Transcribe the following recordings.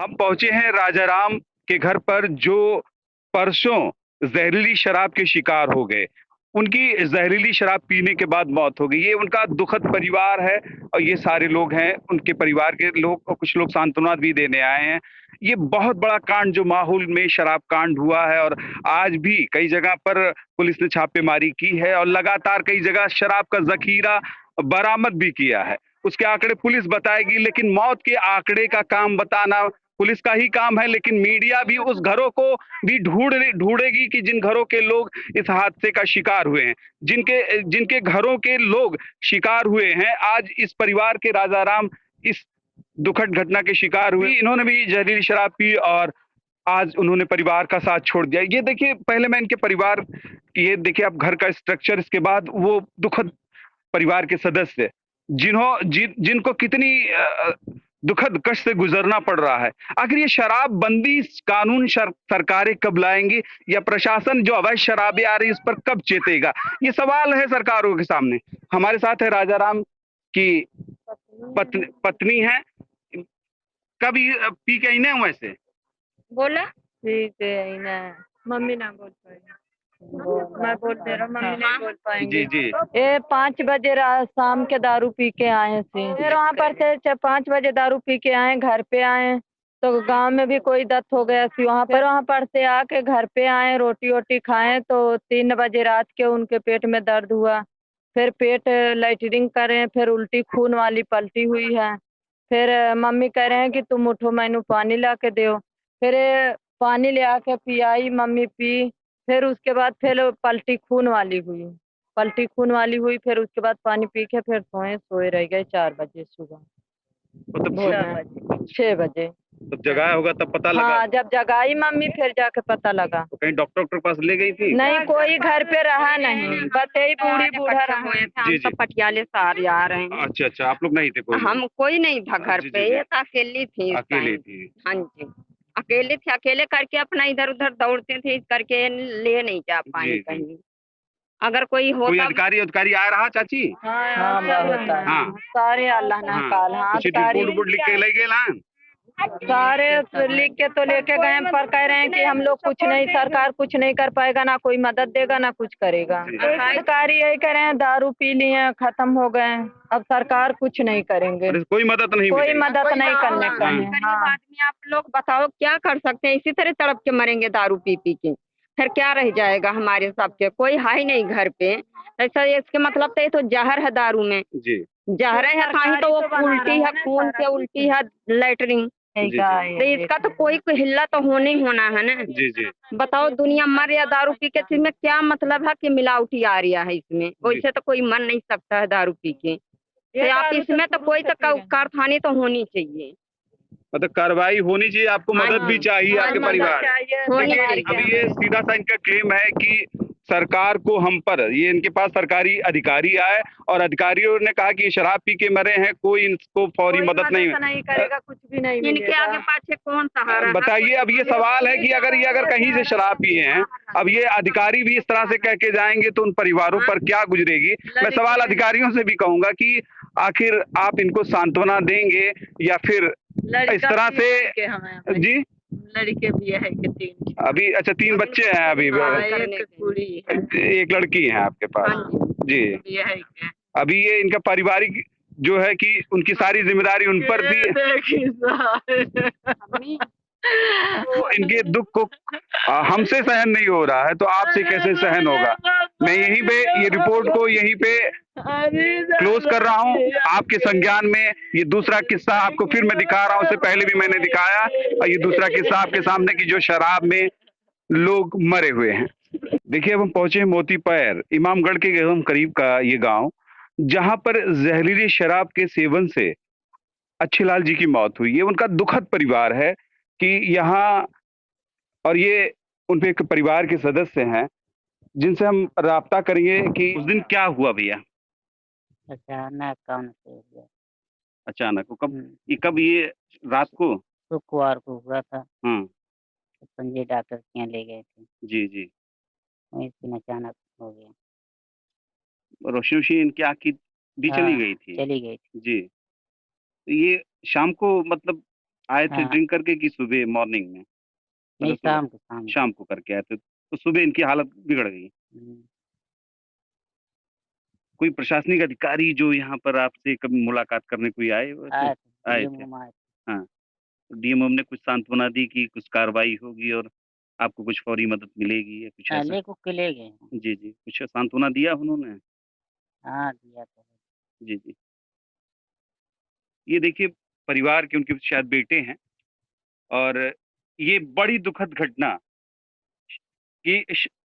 हम पहुंचे हैं राजाराम के घर पर, जो परसों जहरीली शराब के शिकार हो गए। उनकी जहरीली शराब पीने के बाद मौत हो गई। ये उनका दुखद परिवार है और ये सारे लोग हैं उनके परिवार के लोग, और कुछ लोग सांत्वना भी देने आए हैं। ये बहुत बड़ा कांड जो माहौल में शराब कांड हुआ है, और आज भी कई जगह पर पुलिस ने छापेमारी की है और लगातार कई जगह शराब का जखीरा बरामद भी किया है। उसके आंकड़े पुलिस बताएगी, लेकिन मौत के आंकड़े का काम बताना पुलिस का ही काम है, लेकिन मीडिया भी उस घरों को भी ढूंढेगी कि जिन घरों के लोग इस हादसे का शिकार हुए हैं, जिनके जिनके घरों के लोग शिकार हुए हैं। आज इस परिवार के राजाराम इस दुखद घटना के शिकार हुए। इन्होंने भी जहरीली शराब पी और आज उन्होंने परिवार का साथ छोड़ दिया। ये देखिए, पहले मैं इनके परिवार, ये देखिए आप घर का स्ट्रक्चर, इसके बाद वो दुखद परिवार के सदस्य जिनको कितनी दुखद कष्ट से गुजरना पड़ रहा है। आखिर ये शराबबंदी कानून सरकारें कब लाएंगी, या प्रशासन जो अवैध शराबें आ रही है इस पर कब चेतेगा? ये सवाल है सरकारों के सामने। हमारे साथ है राजाराम की पत्नी है। कब ये पी के आई ना वैसे बोला ठीक है ना। मम्मी ना बोल पाएगी, मैं बोल दे रहा हूँ, मम्मी नहीं बोल पाएंगे। जी जी ये 5 बजे शाम के दारू पी के आए थे। फिर वहाँ पर से 5 बजे दारू पी के आए, घर पे आए तो गांव में भी कोई डेथ हो गया थी। वहाँ पर से आके घर पे आए, रोटी वोटी खाएं तो 3 बजे रात के उनके पेट में दर्द हुआ। फिर पेट लैटरिंग करें, फिर उल्टी खून वाली पलटी हुई है। फिर मम्मी कह रहे हैं कि तुम उठो, मैनू पानी ला के दो। फिर पानी ले आके पियाई, मम्मी पी। फिर उसके बाद फिर पलटी खून वाली हुई। फिर उसके बाद पानी पी के फिर सोए रह गए 4 बजे सुबह। मतलब 6 बजे तब जगाया होगा, तब पता लगा। हाँ, जब जगाई मम्मी फिर जाके पता लगा। तो कहीं डॉक्टर के पास ले गई थी? नहीं, कोई घर पे रहा नहीं, बस यही बूढ़ी बूढ़ा रहा। हुए थे, जी हम जी। तो पटियाले से आ रहे हैं। अच्छा अच्छा, आप लोग नहीं थे कोई? हम कोई नहीं था घर जी, पे, जी, जी। ये तो अकेली थी इस अकेले टाइम। थी? हाँ जी, अकेले थे। अकेले करके अपना इधर उधर दौड़ते थे, इस करके ले नहीं जा पाए जी जी। कहीं। अगर कोई कोई होता। अधिकारी आ रहा चाची? हाँ, बहुत हाँ सारे अल्लाह ने हाँ, काल। हाँ, कुछ रिपोर्ट रिपोर्ट लिख के ले गए ना? सारे लिख के तो लेके गए, पर कह रहे हैं कि हम लोग कुछ नहीं, सरकार कुछ नहीं कर पाएगा, ना कोई मदद देगा ना कुछ करेगा। अधिकारी यही कह रहे हैं दारू पी लिए, खत्म हो गए, अब सरकार कुछ नहीं करेंगे, और कोई मदद नहीं कोई मिलेगी? मदद नहीं करने का है। गरीब हाँ। आदमी, आप लोग बताओ क्या कर सकते हैं? इसी तरह तड़प के मरेंगे दारू पी पी के। फिर क्या रह जाएगा हमारे सबके? कोई है ही नहीं घर पे। ऐसा इसके मतलब तो ये तो जहर है दारू में। जी जहर है कहीं तो वो उल्टी है, खून से उल्टी है, लैटरिन। जी जी तो इसका तो कोई हिल्ला तो होने ही होना है ना। जी जी। बताओ, दुनिया मर या दारू पी के, इसमें क्या मतलब है कि मिलावटी आ रही है इसमें? वैसे तो कोई मर नहीं सकता है दारू पी के। तो आप इसमें तो कोई तो कारखाने तो होनी चाहिए। मतलब कार्रवाई होनी चाहिए, आपको हाँ मदद भी जी, चाहिए, हाँ आपके जी, परिवार। होनी देखिए, चाहिए। अब ये सीधा सा इनका क्लेम है कि सरकार को हम पर, ये इनके पास सरकारी अधिकारी आए और अधिकारियों ने कहा कि ये शराब पी के मरे हैं, कोई इनको फौरी मदद नहीं करेगा, कुछ भी नहीं इनके आगे पाछे कौन सहारा है? बताइए। अब ये सवाल है कि अगर कहीं से शराब पिए हैं, अब ये अधिकारी भी इस तरह से कह के जाएंगे तो उन परिवारों पर क्या गुजरेगी? मैं सवाल अधिकारियों से भी कहूंगा कि आखिर आप इनको सांत्वना देंगे या फिर इस तरह से? जी, लड़के भी है कि 3 अभी अच्छा 3 बच्चे हैं अभी? एक पूरी एक लड़की है आपके पास? जी। है। अभी ये इनका पारिवारिक जो है कि उनकी सारी जिम्मेदारी उन पर भी, तो इनके दुख को हमसे सहन नहीं हो रहा है तो आपसे कैसे सहन होगा? मैं यहीं पे ये रिपोर्ट को यहीं पे क्लोज कर रहा हूँ आपके संज्ञान में। ये दूसरा किस्सा आपको फिर मैं दिखा रहा हूँ, उससे पहले भी मैंने दिखाया, और ये दूसरा किस्सा आपके सामने की जो शराब में लोग मरे हुए हैं। देखिए, अब हम पहुंचे हैं मोती पैर, इमामगढ़ के एकदम करीब का ये गांव, जहां पर जहरीली शराब के सेवन से अच्छेलाल जी की मौत हुई। ये उनका दुखद परिवार है कि यहाँ, और ये उनके एक परिवार के सदस्य हैं जिनसे हम राब्ता करेंगे कि उस दिन क्या हुआ भैया? अचानक कौन से हो गया। अचानक वो कब ये रात को? शुक्रवार को हुआ था। हम्म। तो संजय डॉक्टर के यहाँ ले गए थे, जी जी। वहीं दिन अचानक हो गया। रोशनी वोशनी इनकी आँख की भी चली हाँ, गई थी? चली गई थी। जी। तो ये शाम को मतलब आए थे हाँ। ड्रिंक करके कि सुबह मॉर्निंग में? नहीं, मतलब सुबह शाम को। शाम को करके आए थे, तो सुबह इनकी हालत बिगड़ गई। हम्म, कोई प्रशासनिक अधिकारी जो यहाँ पर आपसे कभी मुलाकात करने कोई आए वैसे? आए थे, आए थे। डीएम आए थे। हाँ, तो डीएमओ ने कुछ सांत्वना दी कि कुछ कार्रवाई होगी और आपको कुछ फौरी मदद मिलेगी या कुछ हाँ, ऐसा? ले के ले गए हैं। जी, जी। कुछ सांत्वना दिया उन्होंने? हाँ, दिया था। जी, जी। ये देखिए, परिवार के उनके शायद बेटे हैं और ये बड़ी दुखद घटना कि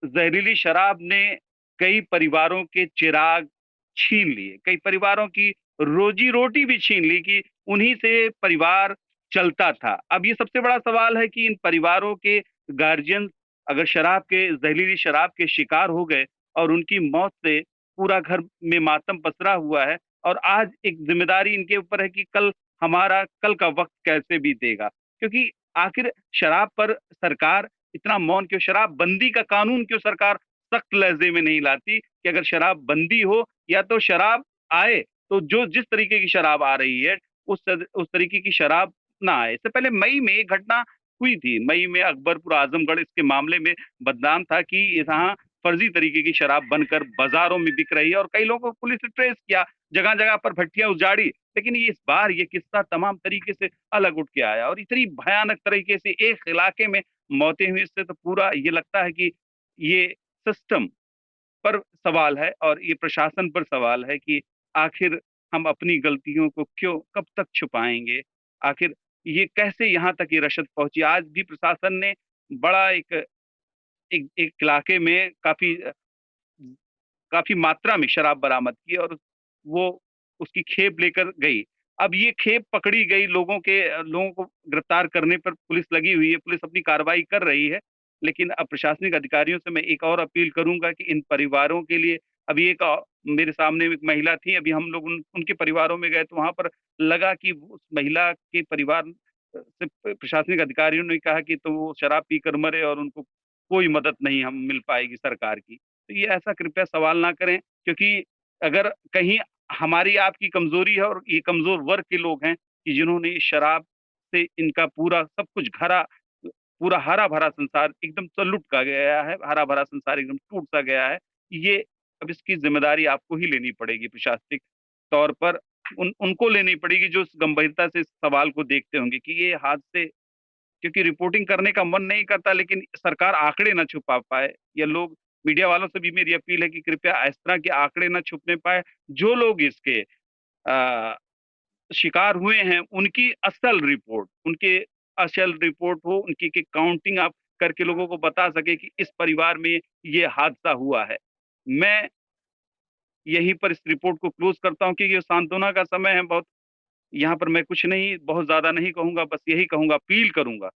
जहरीली शराब ने कई परिवारों के चिराग छीन लिए, कई परिवारों की रोजी रोटी भी छीन ली कि उन्हीं से परिवार चलता था। अब ये सबसे बड़ा सवाल है कि इन परिवारों के गार्जियन अगर जहरीली शराब के शिकार हो गए और उनकी मौत से पूरा घर में मातम पसरा हुआ है और आज एक जिम्मेदारी इनके ऊपर है कि कल का वक्त कैसे बीतेगा, क्योंकि आखिर शराब पर सरकार इतना मौन क्यों? शराब बंदी का कानून क्यों सरकार सख्त लहजे में नहीं लाती कि अगर शराब बंदी हो या तो शराब आए तो जो जिस तरीके की शराब आ रही है उस तरीके की शराब ना आए। इससे पहले मई में एक घटना हुई थी। मई में अकबरपुर आजमगढ़ इसके मामले में बदनाम था कि यहाँ फर्जी तरीके की शराब बनकर बाजारों में बिक रही है और कई लोगों को पुलिस ने ट्रेस किया, जगह जगह पर भट्टियां उजाड़ी। लेकिन इस बार ये किस्सा तमाम तरीके से अलग उठ के आया और इतनी भयानक तरीके से एक इलाके में मौतें हुई। इससे तो पूरा ये लगता है कि ये सिस्टम पर सवाल है और ये प्रशासन पर सवाल है कि आखिर हम अपनी गलतियों को क्यों कब तक छुपाएंगे? आखिर ये कैसे यहाँ तक ये रशद पहुंची? आज भी प्रशासन ने बड़ा एक एक इलाके में काफ़ी मात्रा में शराब बरामद की और वो उसकी खेप लेकर गई। अब ये खेप पकड़ी गई, लोगों को गिरफ्तार करने पर पुलिस लगी हुई है, पुलिस अपनी कार्रवाई कर रही है। लेकिन अब प्रशासनिक अधिकारियों से मैं एक और अपील करूँगा कि इन परिवारों के लिए अभी मेरे सामने एक महिला थी, अभी हम लोग उनके परिवारों में गए तो वहाँ पर लगा कि उस महिला के परिवार से प्रशासनिक अधिकारियों ने कहा कि तो वो शराब पीकर मरे और उनको कोई मदद नहीं हम मिल पाएगी सरकार की। तो ये ऐसा कृपया सवाल ना करें, क्योंकि अगर कहीं हमारी आपकी कमजोरी है और ये कमजोर वर्ग के लोग हैं कि जिन्होंने इस शराब से इनका पूरा सब कुछ पूरा हरा भरा संसार एकदम सा लुट का गया है, हरा भरा संसार एकदम टूट सा गया है। ये अब इसकी जिम्मेदारी आपको ही लेनी पड़ेगी प्रशासनिक तौर पर। उनको लेनी पड़ेगी जो इस गंभीरता से इस सवाल को देखते होंगे कि ये हादसे, क्योंकि रिपोर्टिंग करने का मन नहीं करता लेकिन सरकार आंकड़े ना छुपा पाए, या लोग मीडिया वालों से भी मेरी अपील है कि कृपया इस तरह के आंकड़े ना छुपने पाए। जो लोग इसके अ, शिकार हुए हैं उनकी असल रिपोर्ट हो, उनकी की काउंटिंग आप करके लोगों को बता सके कि इस परिवार में ये हादसा हुआ है। मैं यहीं पर इस रिपोर्ट को क्लोज़ करता हूँ क्योंकि ये सांत्वना का समय है बहुत। यहाँ पर मैं कुछ नहीं बहुत ज़्यादा नहीं कहूँगा, बस यही कहूँगा, अपील करूँगा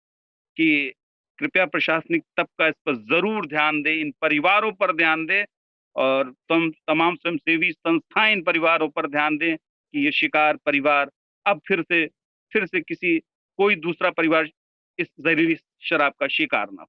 कि कृपया प्रशासनिक तबका इस पर ज़रूर ध्यान दे, इन परिवारों पर ध्यान दे और तमाम स्वयंसेवी संस्थाएँ इन परिवारों पर ध्यान दें कि ये शिकार परिवार अब फिर से कोई दूसरा परिवार इस ज़हरीली शराब का शिकार ना हो।